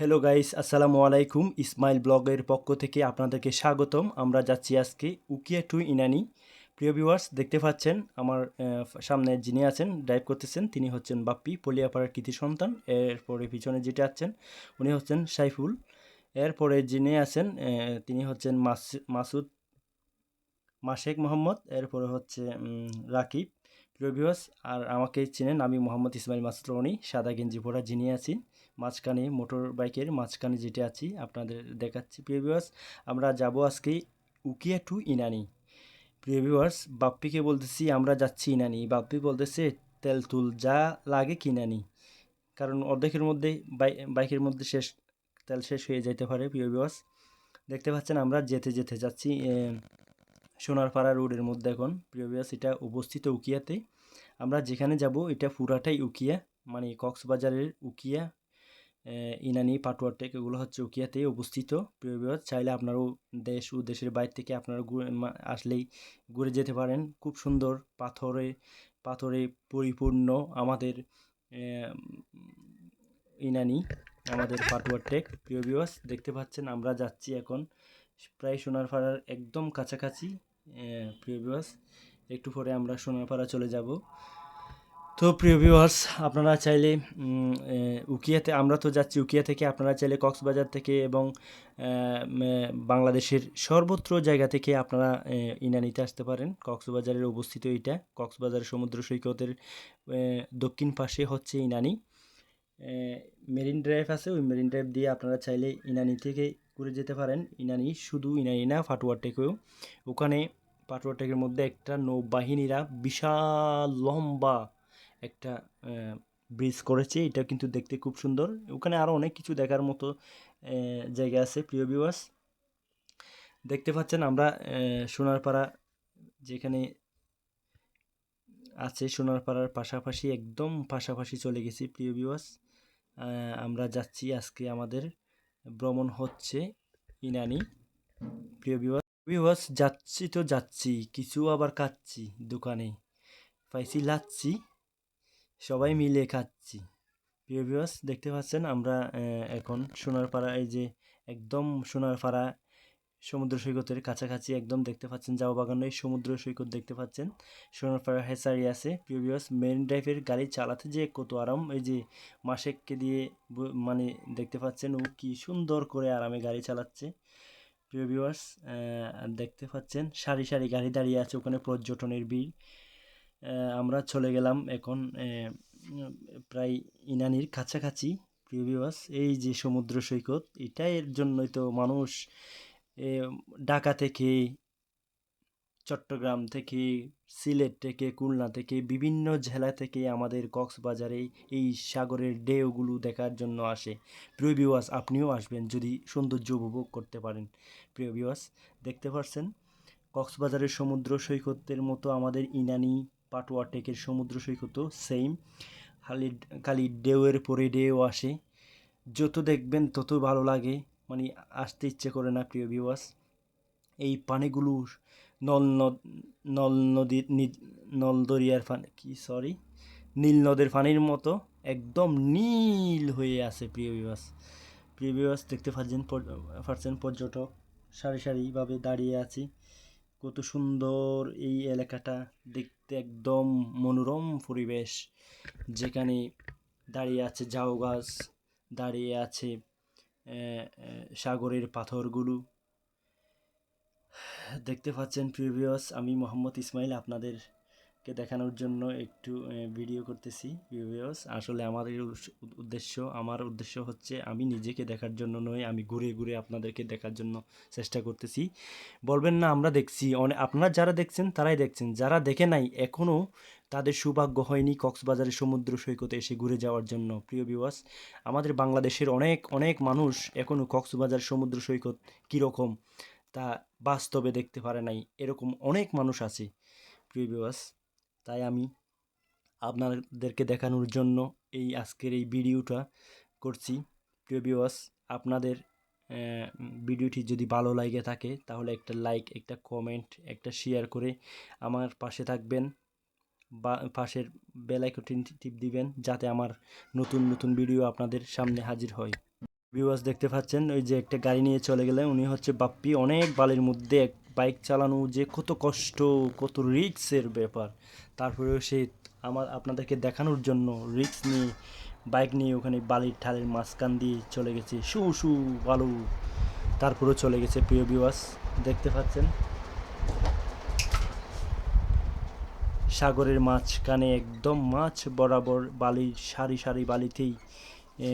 Hello guys, আসসালামু আলাইকুম। ইসমাইল ব্লগের পক্ষ থেকে আপনাদেরকে স্বাগতম। আমরা যাচ্ছি আজকে উকিয়া টু ইনানি। প্রিয় ভিউয়ার্স, দেখতে পাচ্ছেন আমার সামনে যিনি আছেন ড্রাইভ করতেছেন তিনি হচ্ছেন বাপ্পি, পলিয়াপাড়ার কৃতি সন্তান। এরপরে পিছনে যেটা আছেন উনি হচ্ছেন সাইফুল। এরপরে যিনি আছেন তিনি হচ্ছেন মাসুদ মাশেক মোহাম্মদ। এরপরে হচ্ছে রাকিব। প্রিয় ভিউয়ার্স, আর আমাকে চেনেন, আমি মোহাম্মদ ইসমাইল মাসুদ রনি, সাদা গেঞ্জি পরা যিনি আছি মাঝখানে, মোটর বাইকের মাঝখানে যেটা আছি আপনাদের দেখাচ্ছি। প্রিয় ভিউয়ার্স, আমরা যাব আজকে উকিয়া টু ইনানি। প্রিয় ভিউয়ার্স, বাপ্পিকে বলতেছি আমরা যাচ্ছি ইনানি, বাপ্পি বলতেছে তেল তুল যা লাগে কিনানি, কারণ অর্ধেকের মধ্যে বাইকের মধ্যে তেল শেষ হয়ে যেতে পারে। প্রিয় ভিউয়ার্স, দেখতে পাচ্ছেন আমরা যেতে যেতে যাচ্ছি সোনারপাড়া রোডের মধ্যে। এখন প্রিয় ভিউয়ার্স, এটা অবস্থিত উকিয়াতে। আমরা যেখানে যাব এটা পুরাটাই উকিয়া, মানে কক্সবাজারের উকিয়া, ইনানি, পাটুয়া টেক, এগুলো হচ্ছে উকিয়াতেই অবস্থিত। প্রিয় ভিউয়ার্স, চাইলে আপনারাও দেশ ও দেশের বাইরে থেকে আপনারা আসলেই ঘুরে যেতে পারেন। খুব সুন্দর পাথরে পাথরে পরিপূর্ণ আমাদের ইনানি, আমাদের পাটুয়া টেক। প্রিয় ভিউয়ার্স, দেখতে পাচ্ছেন আমরা যাচ্ছি এখন প্রায় সোনারপাড়ার একদম কাছাকাছি। প্রিয় ভিউয়ার্স, একটু পরে আমরা সোনারপাড়া চলে যাব। তো প্রিয় ভিউয়ার্স, আপনারা চাইলে উকিয়াতে, আমরা তো যাচ্ছি উকিয়া থেকে, আপনারা চাইলে কক্সবাজার থেকে এবং বাংলাদেশের সর্বত্র জায়গা থেকে আপনারা ইনানিতে আসতে পারেন। কক্সবাজারের অবস্থিত এটা, কক্সবাজার সমুদ্র সৈকতের দক্ষিণ পাশে হচ্ছে ইনানি। মেরিন ড্রাইভ আছে, ওই মেরিন ড্রাইভ দিয়ে আপনারা চাইলে ইনানি থেকে ঘুরে যেতে পারেন। ইনানি শুধু ইনানি না, পাটুয়া টেকেও। ওখানে পাটুয়া টেকের মধ্যে একটা নৌবাহিনীরা বিশাল লম্বা একটা ব্রিজ করেছে, এটা কিন্তু দেখতে খুব সুন্দর। ওখানে আরও অনেক কিছু দেখার মতো জায়গা আছে। প্রিয় ভিউয়ার্স, দেখতে পাচ্ছেন আমরা সোনারপাড়া যেখানে আছে, সোনারপাড়ার পাশাপাশি, একদম পাশাপাশি চলে গেছি। প্রিয় ভিউয়ার্স, আমরা যাচ্ছি আজকে, আমাদের ভ্রমণ হচ্ছে ইনানি। প্রিয় ভিউয়ার্স, যাচ্ছি তো যাচ্ছি, কিছু আবার খাচ্ছি, দোকানে পাইছি লাচ্ছি, সবাই মিলে খাচ্ছি। প্রিয় ভিউয়ার্স, দেখতে পাচ্ছেন আমরা এখন সোনারপাড়া, এই যে একদম সোনারপাড়া সমুদ্র সৈকতের কাছাকাছি একদম, দেখতে পাচ্ছেন জাও বাগানো এই সমুদ্র সৈকত দেখতে পাচ্ছেন, সোনারপাড়া হেসারি আছে। প্রিয় ভিউয়ার্স, মেরিন ড্রাইভের গাড়ি চালাতে যে কত আরাম, এই যে মাসেককে দিয়ে মানে দেখতে পাচ্ছেন ও কি সুন্দর করে আরামে গাড়ি চালাচ্ছে। প্রিয় ভিউয়ার্স, দেখতে পাচ্ছেন সারি সারি গাড়ি দাঁড়িয়ে আছে, ওখানে পর্যটনের ভিড়। আমরা চলে গেলাম এখন প্রায় ইনানির কাছাকাছি। প্রিয় ভিউয়ার্স, এই যে সমুদ্র সৈকত, এটা এর জন্যই তো মানুষ ঢাকা থেকে, চট্টগ্রাম থেকে, সিলেট থেকে, খুলনা থেকে, বিভিন্ন জেলা থেকে আমাদের কক্সবাজারে এই সাগরের ঢেউগুলো দেখার জন্য আসে। প্রিয় ভিউয়ার্স, আপনিও আসবেন যদি সৌন্দর্য উপভোগ করতে পারেন। প্রিয় ভিউয়ার্স, দেখতে পাচ্ছেন কক্সবাজারের সমুদ্র সৈকতের মতো আমাদের ইনানি পাটুয়া টেকের সমুদ্র সৈকতও সেম, খালি ঢেউয়ের পরে ঢেউ আসে, যত দেখবেন তত ভালো লাগে, মানে আসতে ইচ্ছে করে না। প্রিয় ভিউয়ার্স, এই পানিগুলো নল নদ নল নদীর নল দরিয়ার পানি, নীল নদের পানির মতো একদম নীল হয়ে আছে। প্রিয় ভিউয়ার্স, দেখতে পাচ্ছেন পর্যটক সারি সারিভাবে দাঁড়িয়ে আছি, কত সুন্দর এই এলাকাটা দেখতে, একদম মনোরম পরিবেশ, যেখানে দাঁড়িয়ে আছে ঝাউ গাছ, দাঁড়িয়ে আছে সাগরের পাথরগুলো দেখতে পাচ্ছেন। প্রিয় ভিউয়ার্স, আমি মোহাম্মদ ইসমাইল আপনাদেরকে দেখানোর জন্য একটু ভিডিও করতেছি। প্রিয় ভিউয়ার্স, আসলে আমার উদ্দেশ্য হচ্ছে আমি নিজেকে দেখার জন্য নয়, আমি ঘুরে ঘুরে আপনাদেরকে দেখার জন্য চেষ্টা করতেছি। বলবেন না আমরা দেখছি, আপনারা যারা দেখছেন তারাই দেখছেন, যারা দেখে নাই এখনও তাদের সৌভাগ্য হয়নি কক্সবাজারের সমুদ্র সৈকতে এসে ঘুরে যাওয়ার জন্য। প্রিয় ভিউয়ার্স, আমাদের বাংলাদেশের অনেক অনেক মানুষ এখনও কক্সবাজার সমুদ্র সৈকত কীরকম তা বাস্তবে দেখতে পারে নাই, এরকম অনেক মানুষ আছে। প্রিয় ভিউয়ার্স, তাই আমি আপনাদেরকে দেখানোর জন্য আজকের এই ভিডিওটা করছি। প্রিয় ভিউয়ার্স, আপনাদের ভিডিওটি যদি ভালো লাগে থাকে তাহলে একটা লাইক, একটা কমেন্ট, একটা শেয়ার করে আমার পাশে থাকবেন, বা পাশের বেল আইকনটি টিপ দিবেন, যাতে আমার নতুন নতুন ভিডিও আপনাদের সামনে হাজির হয়। ভিউয়ার্স দেখতে পাচ্ছেন ওই যে একটা গাড়ি নিয়ে চলে গেলেন, উনি হচ্ছে বাপ্পি। অনেক বালির মধ্যে বাইক চালানো যে কত কষ্ট, কত রিস্কের ব্যাপার, তারপরেও সে আপনাদেরকে দেখানোর জন্য রিস্ক নিয়ে বাইক নিয়ে ওখানে বালির ঠালের মাঝখান দিয়ে চলে গেছে, শু শু বালু, তারপরেও চলে গেছে। প্রিয় ভিউয়ার্স দেখতে পাচ্ছেন সাগরের মাঝখানে একদম মাছ বরাবর বালির সারি সারি বালিতেই এ,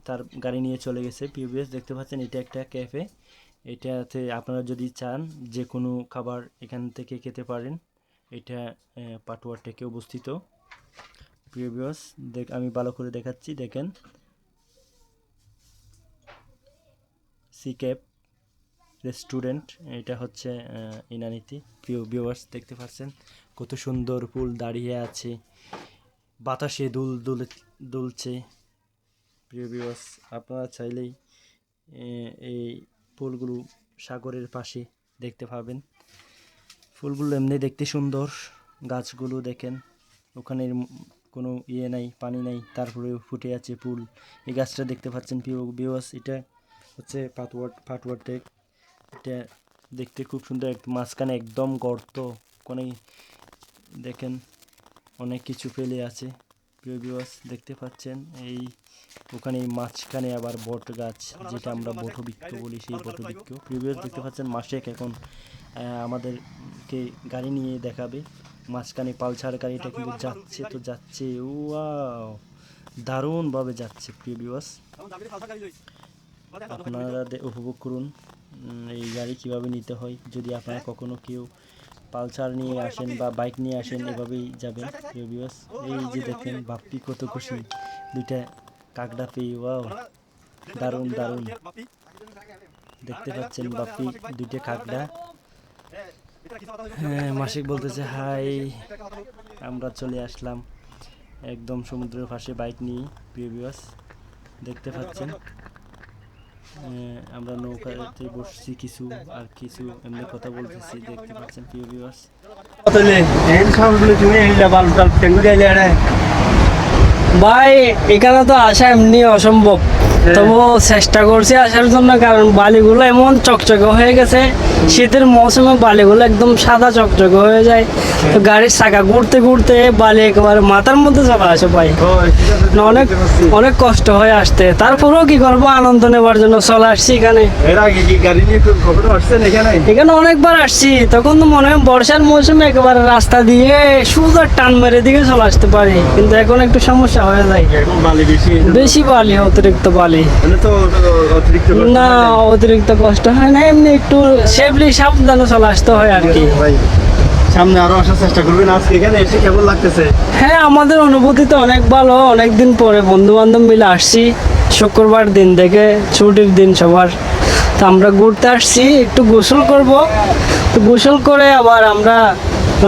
তার গাড়ি নিয়ে চলে গেছে। পিওবিএস দেখতে পাচ্ছেন এটা একটা ক্যাফে, এটাতে আপনারা যদি চান যে কোনো খাবার এখান থেকে খেতে পারেন। এটা পাটুয়ার টেকে অবস্থিত। পিওবিএস আমি ভালো করে দেখাচ্ছি, দেখেন সি ক্যাপ রেস্টুরেন্ট, এটা হচ্ছে ইনানিতে। প্রিয় ভিউয়ার্স দেখতে পাচ্ছেন কত সুন্দর ফুল দাঁড়িয়ে আছে, বাতাসে দুলছে। প্রিয় ভিউয়ার্স আপনারা চাইলেই এই ফুলগুলো সাগরের পাশে দেখতে পাবেন। ফুলগুলো এমনি দেখতে সুন্দর, গাছগুলো দেখেন ওখানে কোনো ইয়ে নাই, পানি নাই, তারপরে ফুটে আছে ফুল। এই গাছটা দেখতে পাচ্ছেন প্রিয় ভিউয়ার্স, এটা হচ্ছে পাটওয়ার টেক। এটা দেখতে খুব সুন্দর, মাঝখানে একদম গর্ত, কোনে দেখেন অনেক কিছু ফেলে আছে। প্রিয় ভিউয়ার্স দেখতে পাচ্ছেন এই ওখানে মাঝখানে আবার বট গাছ, যেটা আমরা বটবৃক্ষ বলি, সেই বটবৃক্ষ। প্রিয় ভিউয়ার্স দেখতে পাচ্ছেন মাসেক এখন আমাদেরকে গাড়ি নিয়ে দেখাবে। মাঝখানে পালসার গাড়িটা কিন্তু যাচ্ছে তো যাচ্ছে, ওয়াও দারুণভাবে যাচ্ছে। প্রিয় ভিউয়ার্স আপনারা উপভোগ করুন এই গাড়ি কিভাবে নিতে হয়। যদি আপনারা কখনো কেউ পালসার নিয়ে আসেন বা বাইক নিয়ে আসেন, এভাবেই যাবেন। প্রিয় ভিউয়ার্স এই যে দেখেন বাপ্পি কত খুশি, দুইটা কাকড়া পেয়ে, ওয়াও দারুণ দারুণ। দেখতে পাচ্ছেন বাপ্পি দুইটা কাকড়া। হ্যাঁ, মাসিক বলতেছে হাই, আমরা চলে আসলাম একদম সমুদ্রের পাশে বাইক নিয়ে। প্রিয় ভিউয়ার্স দেখতে পাচ্ছেন আমরা নৌকাতে বসছি কিছু, আর কিছু এমনি কথা বলতেছি, দেখতে পাচ্ছেন প্রিয় ভিউয়ার্স। ভাই এখানে তো আসা এমনি অসম্ভব, তবু চেষ্টা করছি আসার জন্য, কারণ বালিগুলো এমন চকচকে হয়ে গেছে। শীতের মৌসুমে বালিগুলো একদম সাদা চকচকে হয়ে যায়, তো গাড়ির চাকা ঘুরতে ঘুরতে বালি একেবারে মাথার মধ্যে চলে আসে ভাই। অনেক অনেক কষ্ট হয়ে আসতে, তারপরেও কি করবো, আনন্দ নেবার জন্য চলে আসছি এখানে। এখানে অনেকবার আসছি, তখন তো মনে হয় বর্ষার মৌসুমে একেবারে রাস্তা দিয়ে সুন্দর টান মেরে দিকে চলে আসতে পারি, কিন্তু এখন একটু সমস্যা হয়ে যায়, বেশি বালি, অতিরিক্ত বালি। না, অতিরিক্ত কষ্ট হয় না, এমনি একটু সেফলি সাবধানে চলে আসতে হয় আর কি। সামনে আরো আসার চেষ্টা করবেন, আজকে এখানে এসে কেমন লাগতেছে? হ্যাঁ, আমাদের অনুভূতি তো অনেক ভালো, অনেকদিন পরে বন্ধু বান্ধব মিলে আসছি, শুক্রবার দিন থেকে ছুটির দিন সবার, তো আমরা ঘুরতে আসছি, একটু গোসল করব, তো গোসল করে আবার আমরা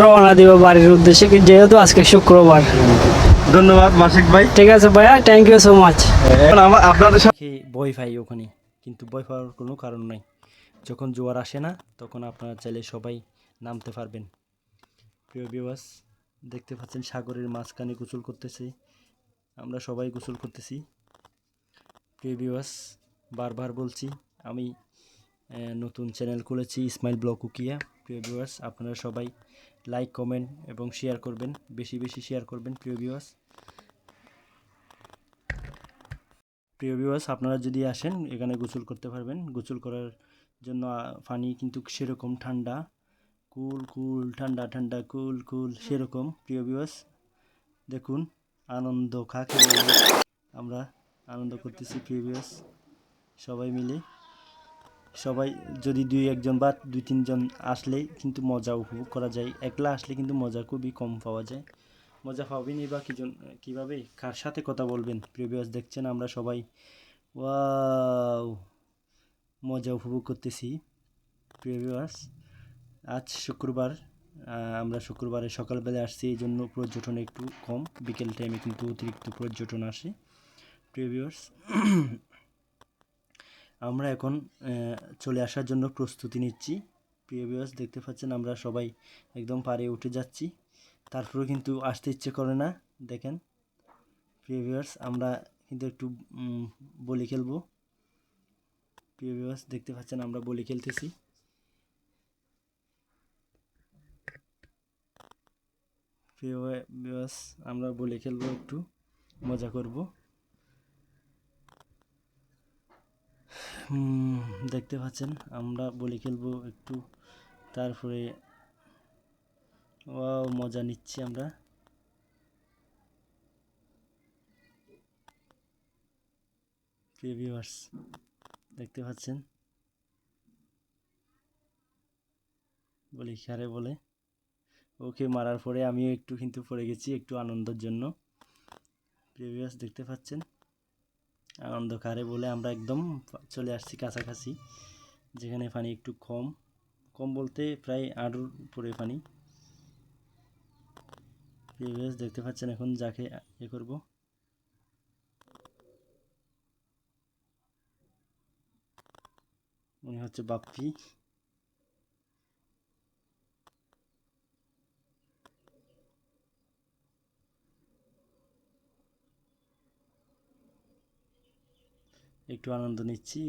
রওনা দিব বাড়ির উদ্দেশ্যে, যেহেতু আজকে শুক্রবার। ধন্যবাদ মাসিক ভাই। ঠিক আছে ভাইয়া, থ্যাংক ইউ সো মাচ। এখন আপনাদের সাথে ভয় পাই ওখানে, কিন্তু ভয় পাওয়ার কোনো কারণ নাই। যখন জোয়ার আসে না, তখন আপনারা চাইলে সবাই নামতে পারবেন। প্রিয় ভিউয়ার্স দেখতে পাচ্ছেন সাগরের মাঝখানে গোসল করতেছে, আমরা সবাই গোসল করতেছি। প্রিয় ভিউয়ার্স বারবার বলছি, আমি নতুন চ্যানেল খুলেছি ইসমাইল ব্লগ উকিয়া। প্রিয় ভিউয়ার্স আপনারা সবাই লাইক, কমেন্ট এবং শেয়ার করবেন, বেশি বেশি শেয়ার করবেন। প্রিয় ভিউয়ার্স আপনারা যদি আসেন এখানে গোসল করতে পারবেন। গোসল করার জন্য পানি কিন্তু সেরকম ঠান্ডা, কুল কুল, ঠান্ডা ঠান্ডা, কুল কুল সেরকম। প্রিয় ভিউয়ার্স দেখুন আনন্দ কাকে বলে, আমরা আনন্দ করতেছি প্রিয় ভিউয়ার্স সবাই মিলে। সবাই যদি দুই একজন বা দুই তিনজন আসলে কিন্তু মজা উপভোগ করা যায়, একলা আসলে কিন্তু মজা খুবই কম পাওয়া যায়। মজা পাবেনই বা কীভাবে, কার সাথে কথা বলবেন? প্রিয় ভিউয়ার্স দেখছেন আমরা সবাই ওয়াও মজা উপভোগ করতেছি। প্রিয় ভিউয়ার্স আজ শুক্রবার, আমরা শুক্রবারে সকালবেলা আসছি, এই জন্য পর্যটন একটু কম, বিকেল টাইমে কিন্তু অতিরিক্ত পর্যটন আসে। প্রিয় ভিউয়ার্স আমরা এখন চলে আসার জন্য প্রস্তুতি নিচ্ছি। প্রিয় ভিউয়ার্স দেখতে পাচ্ছেন আমরা সবাই একদম পাড়ে উঠে যাচ্ছি, তারপরেও কিন্তু আসতে ইচ্ছে করে না। দেখেন প্রিয় ভিউয়ার্স আমরা কিন্তু একটু বলি খেলবো, প্রিয় ভিউয়ার্স দেখতে পাচ্ছেন আমরা বলি খেলতেছি। প্রিয় ভিউয়ার্স আমরা বলি খেলবো, একটু মজা করব। দেখতে পাচ্ছেন আমরা বলি খেলবো একটু, তারপরে মজা নিচ্ছি আমরা। প্রিয় ভিউয়ার্স দেখতে পাচ্ছেন বলি খেলে বলে, ওকে মারার পরে আমিও একটু কিন্তু পড়ে গেছি একটু আনন্দের জন্য। প্রিয় ভিউয়ার্স দেখতে পাচ্ছেন আনন্দ কারে বলে আমরা একদম চলে আসছি কাছাকাছি, যেখানে পানি একটু কম কম বলতে প্রায় আড়ুর উপরে পানি। প্রিয় ভিউয়ার্স দেখতে পাচ্ছেন এখন যাকে করব, উনি হচ্ছে বাপ্পি। একটু আনন্দ নিচ্ছি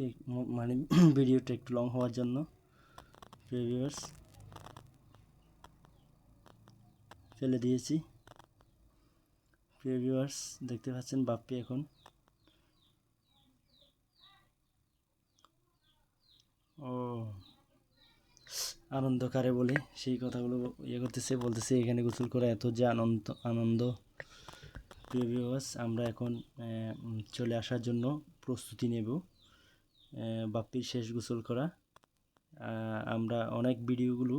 মানে ভিডিওটা একটু লং হওয়ার জন্য। প্রিয় ভিউয়ার্স ফেলে দিয়েছি। প্রিয় ভিউয়ার্স দেখতে পাচ্ছেন বাপ্পি এখন আনন্দকারে বলে সেই কথাগুলো বলতেছে এখানে গোসল করা এত যে আনন্দ। প্রিয় ভিউয়ার্স আমরা এখন চলে আসার জন্য প্রস্তুতি নেব, বাপ্পির শেষ গোসল করা। আমরা অনেক ভিডিওগুলো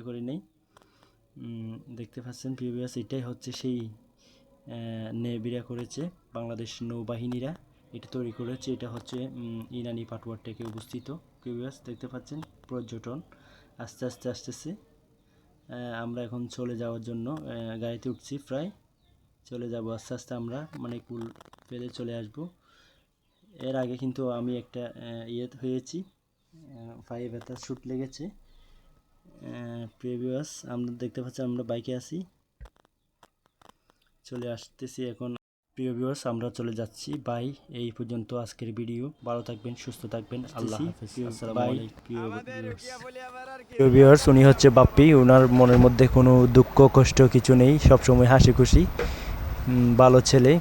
করে নেই, দেখতে পাচ্ছেন প্রিয় ভিউয়ার্স এটাই হচ্ছে সেই নেভিরা করেছে, বাংলাদেশ নৌবাহিনীরা এটা তৈরি করেছে। এটা হচ্ছে ইনানি পাটুয়ার টেকে অবস্থিত। প্রিয় ভিউয়ার্স দেখতে পাচ্ছেন পর্যটন আস্তে আস্তে আসতেছে। আমরা এখন চলে যাওয়ার জন্য গাড়িতে উঠছি, প্রায় চলে যাব আস্তে আস্তে আমরা, মানে কুল পেলে চলে আসব। এর আগে কিন্তু আমি একটা হয়েছি, পায়ে ব্যথা শুট লেগেছে। প্রিয় ভিউয়ার্স আমরা দেখতে পাচ্ছি আমরা বাইকে আছি, চলে আসতেছি এখন। প্রিয় ভিউয়ার্স আমরা চলে যাচ্ছি, বাই। এই পর্যন্ত আজকের ভিডিও, ভালো থাকবেন, সুস্থ থাকবেন, আল্লাহ হাফেজ, আসসালামু আলাইকুম। প্রিয় ভিউয়ার্স উনি হচ্ছে বাপ্পি, ওনার মনের মধ্যে কোনো দুঃখ কষ্ট কিছু নেই, সবসময় হাসি খুশি ভালো ছেলে।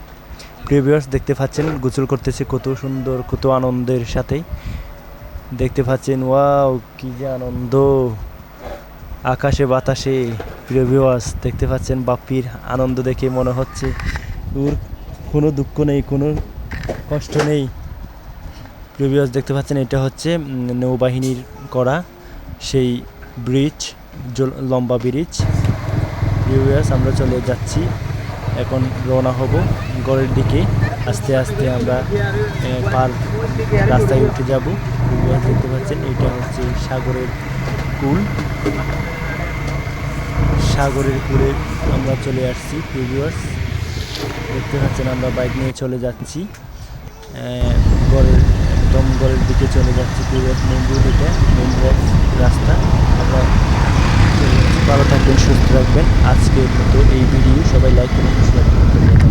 প্রিয় ভিউয়ার্স দেখতে পাচ্ছেন গোসল করতেছে কত সুন্দর কত আনন্দের সাথে, দেখতে পাচ্ছেন ওয়াও কি যে আনন্দ আকাশে বাতাসে। প্রিয় ভিউয়ার্স দেখতে পাচ্ছেন বাপ্পির আনন্দ দেখে মনে হচ্ছে ওর কোনো দুঃখ নেই, কোনো কষ্ট নেই। প্রিয় ভিউয়ার্স দেখতে পাচ্ছেন এটা হচ্ছে নৌবাহিনীর করা সেই ব্রিজ, লম্বা ব্রিজ। প্রিয় ভিউয়ার্স আমরা চলে যাচ্ছি, এখন রওনা হব গড়ের দিকে। আস্তে আস্তে আমরা পার রাস্তায় উঠে যাব। দেখতে পাচ্ছেন এটা হচ্ছে সাগরের কুল, সাগরের কুলে আমরা চলে আসছি। প্রিয় ভিউয়ার্স দেখতে পাচ্ছেন আমরা বাইক নিয়ে চলে যাচ্ছি একদম গড়ের দিকে চলে যাচ্ছি। প্রিয় ভিউয়ার্স মেন রোড, এটা মেন রাস্তা। আমরা ভালো থাকবেন, সুস্থ রাখবেন। আজকের মতো এই ভিডিও সবাই লাইক করুন, শেয়ার করুন।